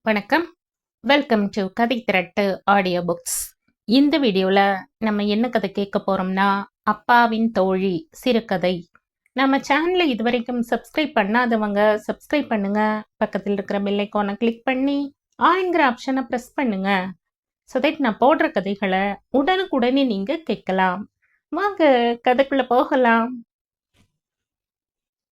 வணக்கம். Welcome to கதை திரட்டு audio books. இந்த வீடியோவில் நம்ம என்ன கதை கேட்க போகிறோம்னா, அப்பாவின் தோழி சிறுகதை. நம்ம சேனலை இதுவரைக்கும் சப்ஸ்கிரைப் பண்ணாதவங்க சப்ஸ்கிரைப் பண்ணுங்க. பக்கத்தில் இருக்கிற பெல் ஐக்கானை கிளிக் பண்ணி ஆளுங்கிற ஆப்ஷனை ப்ரெஸ் பண்ணுங்க. ஸோ தட் நான் போடுற கதைகளை உடனுக்குடனே நீங்கள் கேட்கலாம். வாங்க கதைக்குள்ளே போகலாம்.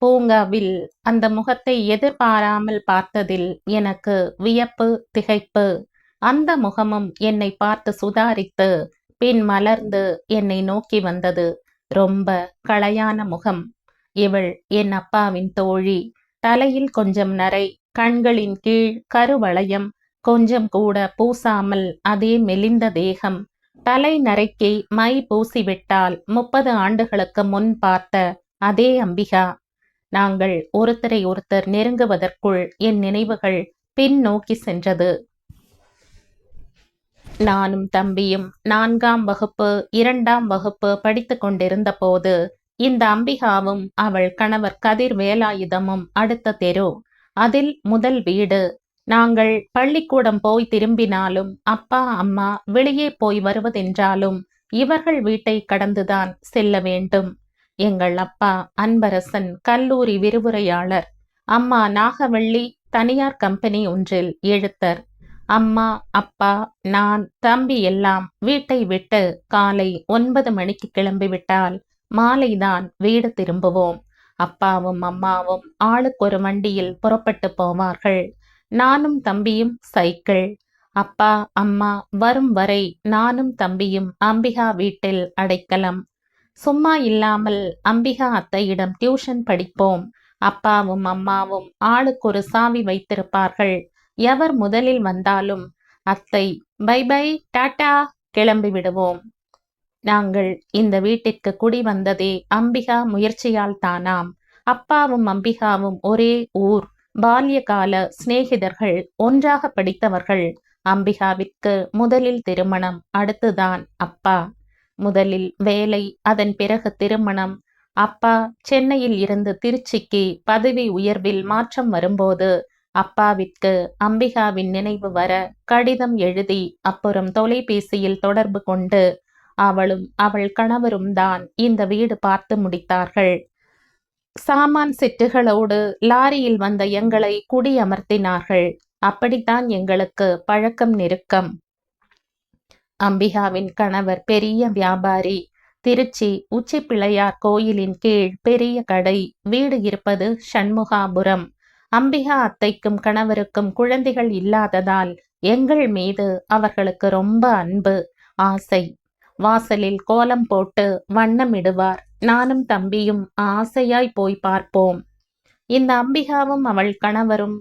பூங்காவில் அந்த முகத்தை எதிர்பாராமல் பார்த்ததில் எனக்கு வியப்பு, திகைப்பு. அந்த முகமும் என்னை பார்த்து சுதாரித்து பின் மலர்ந்து என்னை நோக்கி வந்தது. ரொம்ப களையான முகம். இவள் என் அப்பாவின் தோழி. தலையில் கொஞ்சம் நரை, கண்களின் கீழ் கருவளையம், கொஞ்சம் கூட பூசாமல் அதே மெலிந்த தேகம். தலை நரைக்கி மை பூசிவிட்டால் 30 ஆண்டுகளுக்கு முன் பார்த்த அதே அம்பிகா. நாங்கள் ஒருத்தரை ஒருத்தர் நெருங்குவதற்குள் என் நினைவுகள் பின் நோக்கி சென்றது. நானும் தம்பியும் 4ஆம் வகுப்பு 2ஆம் வகுப்பு படித்து கொண்டிருந்த போது இந்த அம்பிகாவும் அவள் கணவர் கதிர் வேலாயுதமும் அடுத்த தெரு. அதில் முதல் வீடு. நாங்கள் பள்ளிக்கூடம் போய் திரும்பினாலும் அப்பா அம்மா வெளியே போய் வருவதென்றாலும் இவர்கள் வீட்டை கடந்துதான் செல்ல வேண்டும். எங்கள் அப்பா அன்பரசன் கல்லூரி விரிவுரையாளர். அம்மா நாகவள்ளி தனியார் கம்பெனி ஒன்றில் எழுத்தர். அம்மா, அப்பா, நான், தம்பி எல்லாம் வீட்டை விட்டு காலை 9 மணிக்கு கிளம்பிவிட்டால் மாலைதான் வீடு திரும்புவோம். அப்பாவும் அம்மாவும் ஆளுக்கு ஒரு வண்டியில் புறப்பட்டு போவார்கள். நானும் தம்பியும் சைக்கிள். அப்பா அம்மா வரும் வரை நானும் தம்பியும் அம்பிகா வீட்டில் அடைக்கலம். சும்மா இல்லாமல் அம்பிகா அத்தையிடம் டியூஷன் படிப்போம். அப்பாவும் அம்மாவும் ஆளுக்கு ஒரு சாவி வைத்திருப்பார்கள். எவர் முதலில் வந்தாலும் அத்தை பை பை டாட்டா கிளம்பி விடுவோம். நாங்கள் இந்த வீட்டிற்கு குடி வந்ததே அம்பிகா முயற்சியால் தானாம். அப்பாவும் அம்பிகாவும் ஒரே ஊர், பால்யகால சிநேகிதர்கள், ஒன்றாக படித்தவர்கள். அம்பிகாவிற்கு முதலில் திருமணம், அடுத்துதான் அப்பா. முதலில் வேலை, அதன் பிறகு திருமணம். அப்பா சென்னையில் இருந்து திருச்சிக்கு பதவி உயர்வில் மாற்றம் வரும்போது அப்பாவிற்கு அம்பிகாவின் நினைவு வர கடிதம் எழுதி அப்புறம் தொலைபேசியில் தொடர்பு கொண்டு அவளும் அவள் கணவரும் தான் இந்த வீடு பார்த்து முடித்தார்கள். சாமான் செட்டுகளோடு லாரியில் வந்த எங்களை குடியமர்த்தினார்கள். அப்படித்தான் எங்களுக்கு பழக்கம், நெருக்கம். அம்பிகாவின் கணவர் பெரிய வியாபாரி. திருச்சி உச்சி பிள்ளையார் கோயிலின் கீழ் பெரிய கடை. வீடு இருப்பது சண்முகாபுரம். அம்பிகா அத்தைக்கும் கணவருக்கும் குழந்தைகள் இல்லாததால் எங்கள் மீது அவர்களுக்கு ரொம்ப அன்பு, ஆசை. வாசலில் கோலம் போட்டு வண்ணமிடுவார். நானும் தம்பியும் ஆசையாய் போய் பார்ப்போம். இந்த அம்பிகாவும் அவள் கணவரும்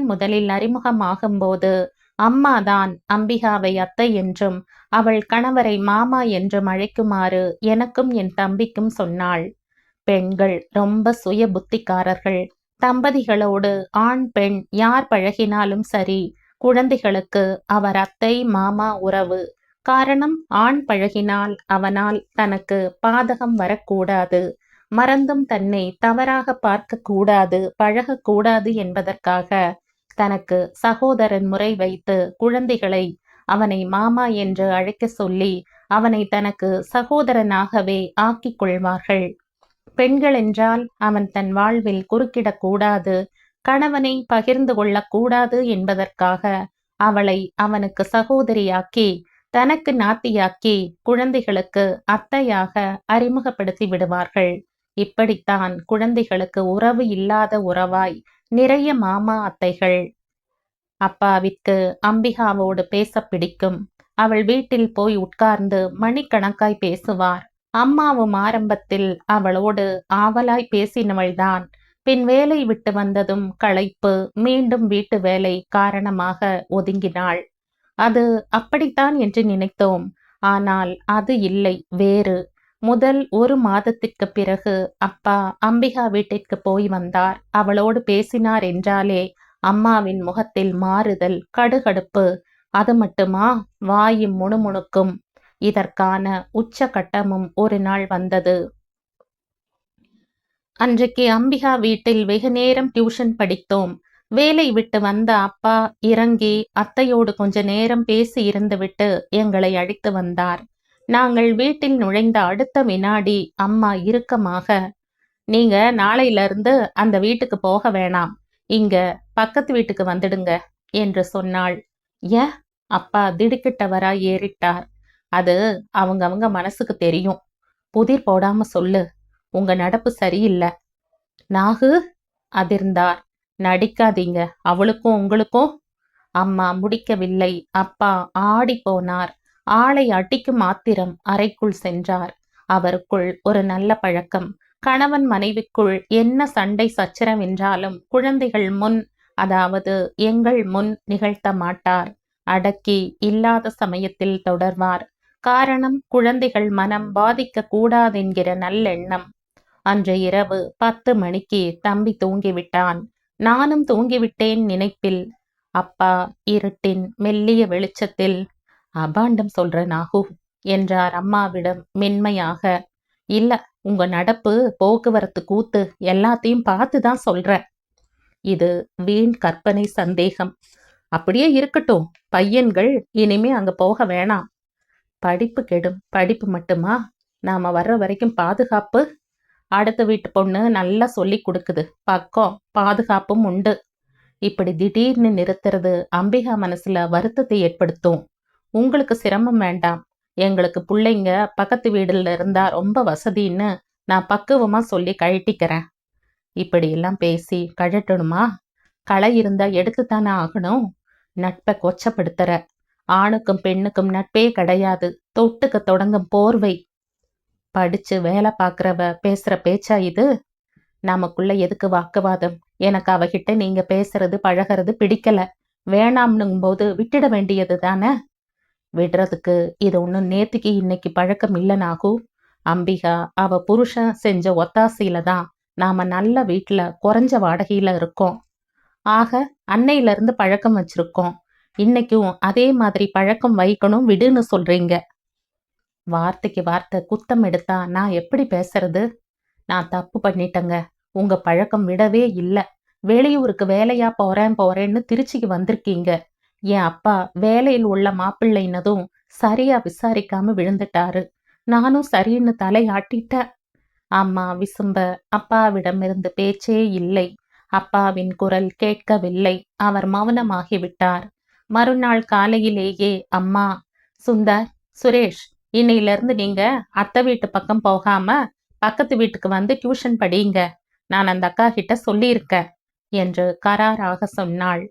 முதலில் அறிமுகமாகும்போது அம்மாதான் அம்பிகாவை அத்தை என்றும் அவள் கணவரை மாமா என்றும் அழைக்குமாறு எனக்கும் என் தம்பிக்கும் சொன்னாள். பெண்கள் ரொம்ப சுய புத்திக்காரர்கள். தம்பதிகளோடு ஆண் பெண் யார் பழகினாலும் சரி, குழந்தைகளுக்கு அவர் அத்தை மாமா உறவு. காரணம், ஆண் பழகினால் அவனால் தனக்கு பாதகம் வரக்கூடாது, மறந்தும் தன்னை தவறாக பார்க்க கூடாது, பழகக்கூடாது என்பதற்காக தனக்கு சகோதரன் முறை வைத்து குழந்தைகளை அவனை மாமா என்று அழைக்க சொல்லி அவனை தனக்கு சகோதரனாகவே ஆக்கிக் கொள்வார்கள். பெண்கள் என்றால் அவன் தன் வாழ்வில் குறுக்கிடக்கூடாது, கணவனை பகிர்ந்து கொள்ளக்கூடாது என்பதற்காக அவளை அவனுக்கு சகோதரியாக்கி தனக்கு நாத்தியாக்கி குழந்தைகளுக்கு அத்தையாக அறிமுகப்படுத்தி விடுவார்கள். இப்படித்தான் குழந்தைகளுக்கு உறவு இல்லாத உறவாய் நிறைய மாமா அத்தைகள். அப்பாவிற்கு அம்பிகாவோடு பேச பிடிக்கும். அவள் வீட்டில் போய் உட்கார்ந்து மணிக்கணக்காய் பேசுவார். அம்மாவும் ஆரம்பத்தில் அவளோடு ஆவலாய் பேசினவள்தான். பின் வேலை விட்டு வந்ததும் களைப்பு, மீண்டும் வீட்டு வேலை காரணமாக ஒதுங்கினாள். அது அப்படித்தான் என்று நினைத்தோம். ஆனால் அது இல்லை, வேறு. முதல் 1 மாதத்திற்கு பிறகு அப்பா அம்பிகா வீட்டிற்கு போய் வந்தார். அவளோடு பேசினார் என்றாலே அம்மாவின் முகத்தில் மாறுதல், கடுகடுப்பு. அது மட்டுமா, வாயும் முணுமுணுக்கும். இதற்கான உச்சகட்டமும் ஒரு நாள் வந்தது. அன்றைக்கு அம்பிகா வீட்டில் வெகு நேரம் டியூஷன் படித்தோம். வேலை விட்டு வந்த அப்பா இறங்கி அத்தையோடு கொஞ்ச நேரம் பேசி இருந்துவிட்டு எங்களை அழைத்து வந்தார். நாங்கள் வீட்டில் நுழைந்த அடுத்த வினாடி அம்மா இறுக்கமாக, நீங்க நாளையில இருந்து அந்த வீட்டுக்கு போக வேணாம், இங்க பக்கத்து வீட்டுக்கு வந்துடுங்க என்று சொன்னாள். ஏன்? அப்பா திடுக்கிட்டவராய் ஏறிட்டார். அது அவங்க மனசுக்கு தெரியும். புதிர் போடாம சொல்லு, உங்க நடப்பு சரியில்லை. நாகு அதிர்ந்தார். நடிக்காதீங்க, அவளுக்கும் உங்களுக்கும். அம்மா முடிக்கவில்லை. அப்பா ஆடி போனார். ஆளை அடிக்கும் ஆத்திரம் அறைக்குள் சென்றார். அவருக்குள் ஒரு நல்ல பழக்கம். கணவன் மனைவிக்குள் என்ன சண்டை சச்சரவென்றாலும் குழந்தைகள் முன், அதாவது எங்கள் முன் நிகழ்த்த மாட்டார். அடக்கி இல்லாத சமயத்தில் தொடர்வார். காரணம், குழந்தைகள் மனம் பாதிக்க கூடாதென்கிற நல்லெண்ணம். அன்று இரவு 10 மணிக்கு தம்பி தூங்கிவிட்டான். நானும் தூங்கிவிட்டேன் நினைப்பில். அப்பா இருட்டின் மெல்லிய வெளிச்சத்தில், அபாண்டம் சொல்ற நாகு என்றார் அம்மாவிடம் மென்மையாக. இல்ல, உங்க நடப்பு, போக்குவரத்து, கூத்து எல்லாத்தையும் பார்த்துதான் சொல்ற. இது வீண் கற்பனை, சந்தேகம். அப்படியே இருக்கட்டும், பையன்கள் இனிமே அங்க போக வேணாம். படிப்பு கெடும். படிப்பு மட்டுமா? நாம வர்ற வரைக்கும் பாதுகாப்பு. அடுத்த வீட்டு பொண்ணு நல்லா சொல்லி கொடுக்குது, பக்கம் பாதுகாப்பும் உண்டு. இப்படி திடீர்னு நிறுத்துறது அம்பிகா மனசுல வருத்தத்தை ஏற்படுத்தும். உங்களுக்கு சிரமம் வேண்டாம். எங்களுக்கு பிள்ளைங்க பக்கத்து வீடுல இருந்தா ரொம்ப வசதின்னு நான் பக்குவமா சொல்லி கழட்டிக்கிறேன். இப்படி எல்லாம் பேசி கழட்டணுமா? களை இருந்தா எடுத்துத்தானே ஆகணும். நட்பை கொச்சப்படுத்துற. ஆணுக்கும் பெண்ணுக்கும் நட்பே கிடையாது. தொட்டுக்க தொடங்கும் போர்வை. படிச்சு வேலை பார்க்குறவ பேசுற பேச்சா இது? நமக்குள்ள எதுக்கு வாக்குவாதம்? எனக்கு அவகிட்ட நீங்க பேசுறது பழகிறது பிடிக்கல. வேணாம்னும் போது விட்டுட வேண்டியது தானே. விடுறதுக்கு இது ஒன்றும் நேத்திக்கு இன்னைக்கு பழக்கம் இல்லைனாகும். அம்பிகா அவ புருஷன் செஞ்ச ஒத்தாசையில தான் நாம நல்ல வீட்டுல குறைஞ்ச வாடகையில இருக்கோம். ஆக அன்னையில இருந்து பழக்கம் வச்சிருக்கோம். இன்னைக்கும் அதே மாதிரி பழக்கம் வைக்கணும் விடுன்னு சொல்றீங்க. வார்த்தைக்கு வார்த்தை குத்தம் எடுத்தா நான் எப்படி பேசுறது? நான் தப்பு பண்ணிட்டேங்க. உங்க பழக்கம் விடவே இல்லை. வெளியூருக்கு வேலையா போறேன்னு திருச்சிக்கு வந்திருக்கீங்க. என் அப்பா வேலையில் உள்ள மாப்பிள்ளைனதும் சரியா விசாரிக்காம விழுந்துட்டாரு. நானும் சரின்னு தலையாட்டிட்டேன். அம்மா விசும்ப. அப்பாவிடமிருந்து பேச்சே இல்லை. அப்பாவின் குரல் கேட்கவில்லை. அவர் மௌனமாகிவிட்டார். மறுநாள் காலையிலேயே அம்மா, சுந்தர், சுரேஷ், இன்னையிலிருந்து நீங்க அத்தை வீட்டு பக்கம் போகாம பக்கத்து வீட்டுக்கு வந்து டியூஷன் படிங்க, நான் அந்த அக்கா கிட்ட சொல்லியிருக்கேன் என்று கராராக சொன்னாள்.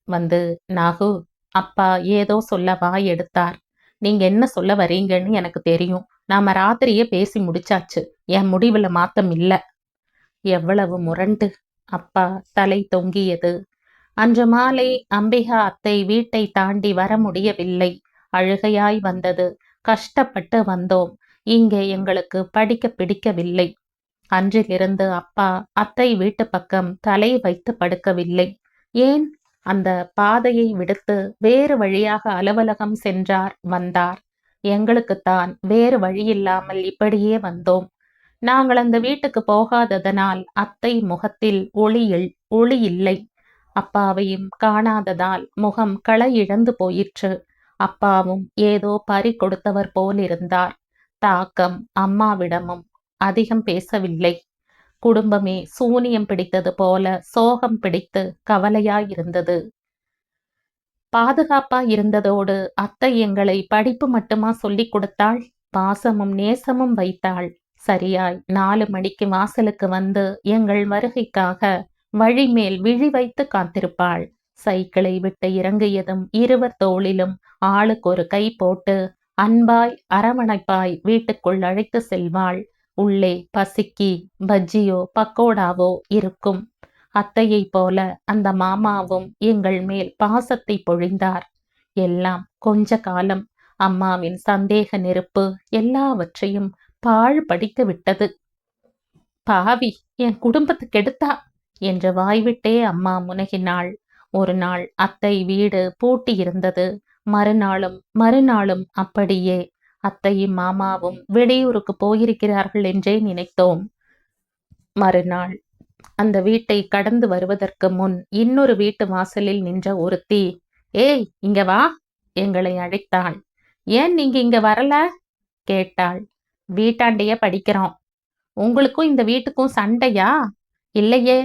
வந்து, நாகு, அப்பா ஏதோ சொல்ல வாய் எடுத்தார். நீங்க என்ன சொல்ல வரீங்கன்னு எனக்கு தெரியும். நாம ராத்திரியே பேசி முடிச்சாச்சு. என் முடிவுல மாத்தம் இல்ல. எவ்வளவு முரண்டு! அப்பா தலை தொங்கியது. அன்று மாலை அம்பிகா அத்தை வீட்டை தாண்டி வர முடியவில்லை. அழுகையாய் வந்தது. கஷ்டப்பட்டு வந்தோம். இங்கே எங்களுக்கு படிக்க பிடிக்கவில்லை. அன்றிலிருந்து அப்பா அத்தை வீட்டு பக்கம் தலை வைத்து படுக்கவில்லை. ஏன்? அந்த பாதையை விடுத்து வேறு வழியாக அலுவலகம் சென்றார், வந்தார். எங்களுக்குத்தான் வேறு வழியில்லாமல் இப்படியே வந்தோம். நாங்கள் அந்த வீட்டுக்கு போகாததனால் அத்தை முகத்தில் ஒளி இல்லை. அப்பாவையும் காணாததால் முகம் களை இழந்து போயிற்று. அப்பாவும் ஏதோ பறி கொடுத்தவர் போலிருந்தார். தாக்கம் அம்மாவிடமும் அதிகம் பேசவில்லை. குடும்பமே சூனியம் பிடித்தது போல சோகம் பிடித்து கவலையாயிருந்தது. பாதுகாப்பா இருந்ததோடு அத்தை எங்களை படிப்பு மட்டுமா சொல்லிக் கொடுத்தாள்? பாசமும் நேசமும் வைத்தாள். சரியாய் 4 மணிக்கு வாசலுக்கு வந்து எங்கள் வருகைக்காக வழிமேல் விழி வைத்து காத்திருப்பாள். சைக்கிளை விட்டு இறங்கியதும் இருவர் தோளிலும் ஆளுக்கு ஒரு கை போட்டு அன்பாய் அரவணைப்பாய் வீட்டுக்குள் அழைத்து செல்வாள். உள்ளே பசிக்கி பஜ்ஜியோ பக்கோடாவோ இருக்கும். அத்தையை போல அந்த மாமாவும் எங்கள் மேல் பாசத்தை பொழிந்தார். எல்லாம் கொஞ்ச காலம். அம்மாவின் சந்தேக நெருப்பு எல்லாவற்றையும் பாழ்படித்து விட்டது. பாவி, என் குடும்பத்தை கெடுத்தா என்று வாய்விட்டே அம்மா முனகினாள். ஒரு நாள் அத்தை வீடு பூட்டி இருந்தது. மறுநாளும் அப்படியே. அத்தையும் மாமாவும் வெளியூருக்கு போயிருக்கிறார்கள் என்றே நினைத்தோம். மறுநாள் அந்த வீட்டை கடந்து வருவதற்கு முன் இன்னொரு வீட்டு வாசலில் நின்ற ஒருத்தி, ஏய் இங்க வா, எங்களை அழைத்தாள். ஏன் நீங்க இங்க வரல கேட்டாள். வீட்டாண்டையே படிக்கிறோம். உங்களுக்கும் இந்த வீட்டுக்கும் சண்டையா? இல்லையே.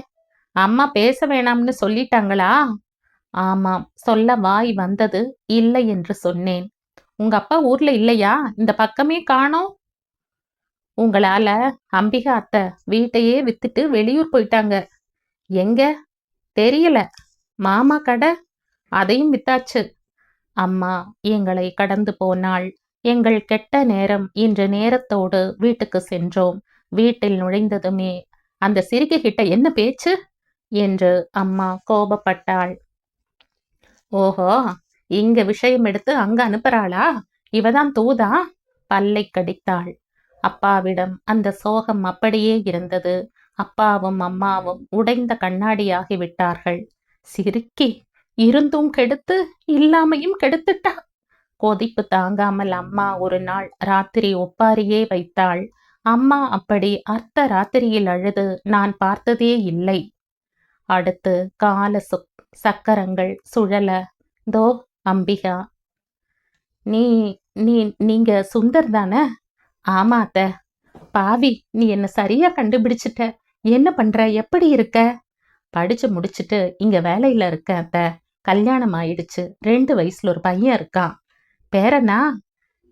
அம்மா பேச வேணாம்னு சொல்லிட்டாங்களா? ஆமாம், சொல்ல வாய் வந்தது, இல்லை என்று சொன்னேன். உங்க அப்பா ஊர்ல இல்லையா? இந்த பக்கமே காணோம். உங்களால அம்பிகா அத்தை வீட்டையே வித்துட்டு வெளியூர் போயிட்டாங்க. எங்க? தெரியல. மாமா கடை அதையும் வித்தாச்சு. அம்மா எங்களை கடந்து போனாள். எங்கள் கெட்ட நேரம் இன்று நேரத்தோடு வீட்டுக்கு சென்றோம். வீட்டில் நுழைந்ததுமே, அந்த சிறுகி கிட்ட என்ன பேச்சு என்று அம்மா கோபப்பட்டாள். ஓஹோ, இங்க விஷயம் எடுத்து அங்க அனுப்புறாளா? இவதான் தூதா? பல்லை கடித்தாள். அப்பாவிடம் அந்த சோகம் அப்படியே இருந்தது. அப்பாவும் அம்மாவும் உடைந்த கண்ணாடியாகி விட்டார்கள். சிறுக்கி இருந்தும் கெடுத்து இல்லாமையும் கெடுத்துட்டா. கொதிப்பு தாங்காமல் அம்மா ஒரு நாள் ராத்திரி ஒப்பாரியே வைத்தாள். அம்மா அப்படி அர்த்த ராத்திரியில் அழுது நான் பார்த்ததே இல்லை. அடுத்து கால சக்கரங்கள் சுழல, தோ அம்பிகா, நீங்க சுந்தர் தானே? ஆமா அத்த. பாவி, நீ என்ன சரியா கண்டுபிடிச்சிட்ட. என்ன பண்ற? எப்படி இருக்க? படிச்சு முடிச்சுட்டு இங்க வேலையில இருக்க அத்த. கல்யாணம் ஆயிடுச்சு. 2 வயசுல ஒரு பையன் இருக்கான். பேரனா?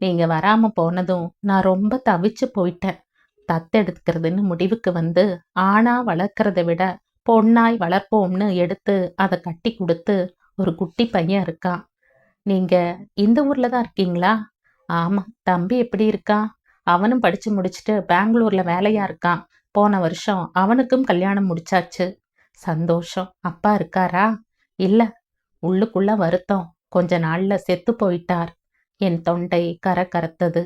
நீங்க வராம போனதும் நான் ரொம்ப தவிச்சு போயிட்டேன். தத்தெடுக்கிறதுன்னு முடிவுக்கு வந்து ஆணா வளர்க்கறத விட பொண்ணாய் வளர்ப்போம்னு எடுத்து அதை கட்டி கொடுத்து ஒரு குட்டி பையன் இருக்கான். நீங்க இந்த ஊர்ல தான் இருக்கீங்களா? ஆமா. தம்பி எப்படி இருக்கான்? அவனும் படிச்சு முடிச்சுட்டு பெங்களூர்ல வேலையா இருக்கான். போன வருஷம் அவனுக்கும் கல்யாணம் முடிச்சாச்சு. சந்தோஷம். அப்பா இருக்காரா? இல்ல. உள்ளுக்குள்ள வருத்தம். கொஞ்ச நாள்ல செத்து போயிட்டார். என் தொண்டை கரகரத்தது.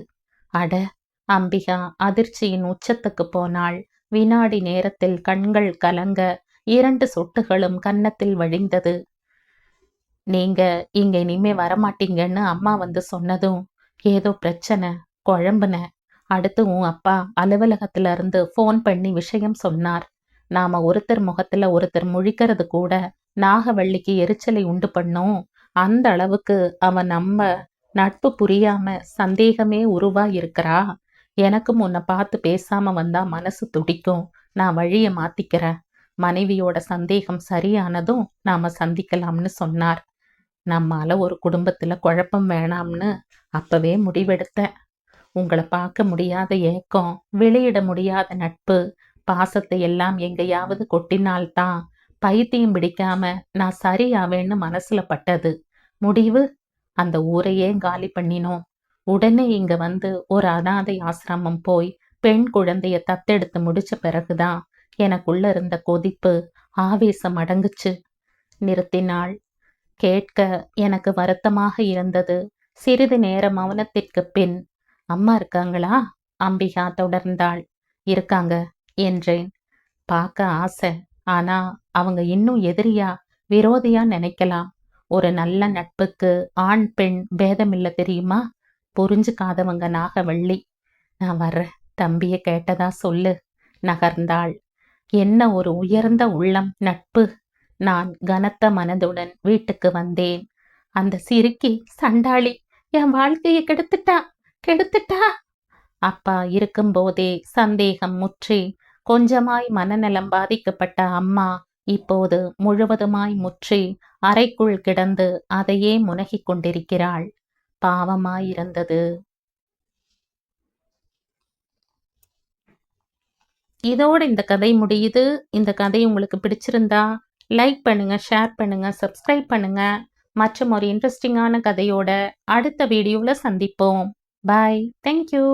அட! அம்பிகா அதிர்ச்சியின் உச்சத்துக்கு போனாள். வினாடி நேரத்தில் கண்கள் கலங்க 2 சொட்டுகளும் கன்னத்தில் வழிந்தது. நீங்க இங்க இனிமே வரமாட்டீங்கன்னு அம்மா வந்து சொன்னதும் ஏதோ பிரச்சனை, குழம்புன. அடுத்து உன் அப்பா அலுவலகத்துல இருந்து ஃபோன் பண்ணி விஷயம் சொன்னார். நாம ஒருத்தர் முகத்துல ஒருத்தர் முழிக்கிறது கூட நாகவள்ளிக்கு எரிச்சலை உண்டு பண்ணோம். அந்த அளவுக்கு அவன் நம்ம நட்பு புரியாம சந்தேகமே உருவாயிருக்கிறா. எனக்கும் உன்னை பார்த்து பேசாம வந்தா மனசு துடிக்கும். நான் வழிய மாத்திக்கிறேன். மனைவியோட சந்தேகம் சரியானதும் நாம சந்திக்கலாம்னு சொன்னார். நம்மால ஒரு குடும்பத்துல குழப்பம் வேணாம்னு அப்பவே முடிவெடுத்தேன். உங்களை பார்க்க முடியாத ஏக்கம், வெளியிட முடியாத நட்பு, பாசத்தை எல்லாம் எங்கேயாவது கொட்டினால்தான் பைத்தியம் பிடிக்காம நான் சரியாவேன்னு மனசுல பட்டது. முடிவு, அந்த ஊரையே காலி பண்ணினோம். உடனே இங்க வந்து ஒரு அனாதை ஆசிரமம் போய் பெண் குழந்தைய தத்தெடுத்து முடிச்ச பிறகுதான் எனக்குள்ள இருந்த கொதிப்பு ஆவேசம் அடங்குச்சு. நிறுத்தினாள். கேட்க எனக்கு வருத்தமாக இருந்தது. சிறிது நேர மௌனத்திற்கு பின், அம்மா இருக்காங்களா? அம்பிகா தொடர்ந்தாள். இருக்காங்க என்றேன். பார்க்க ஆசை. ஆனா அவங்க இன்னும் எதிரியா விரோதியா நினைக்கலாம். ஒரு நல்ல நட்புக்கு ஆண் பெண் பேதமில்ல தெரியுமா? புரிஞ்சுக்காதவங்க நாகவள்ளி. நான் வர்றேன். தம்பிய கேட்டதா சொல்லு. நகர்ந்தாள். என்ன ஒரு உயர்ந்த உள்ளம் நட்பு. நான் கனத்த மனதுடன் வீட்டுக்கு வந்தேன். அந்த சிறுக்கி சண்டாளி என் வாழ்க்கையை கெடுத்துட்டா. அப்பா இருக்கும்போதே சந்தேகம் முற்றி கொஞ்சமாய் மனநலம் பாதிக்கப்பட்ட அம்மா இப்போது முழுவதுமாய் முற்றி அறைக்குள் கிடந்து அதையே முனகிக் கொண்டிருக்கிறாள். பாவமாயிருந்தது. இதோட இந்த கதை முடியுது. இந்த கதை உங்களுக்கு பிடிச்சிருந்தா லைக் பண்ணுங்க, ஷேர் பண்ணுங்க, சப்ஸ்கிரைப் பண்ணுங்க. மற்றும் ஒரு இன்ட்ரெஸ்டிங்கான கதையோட அடுத்த வீடியோவில் சந்திப்போம். பாய். தேங்க்யூ.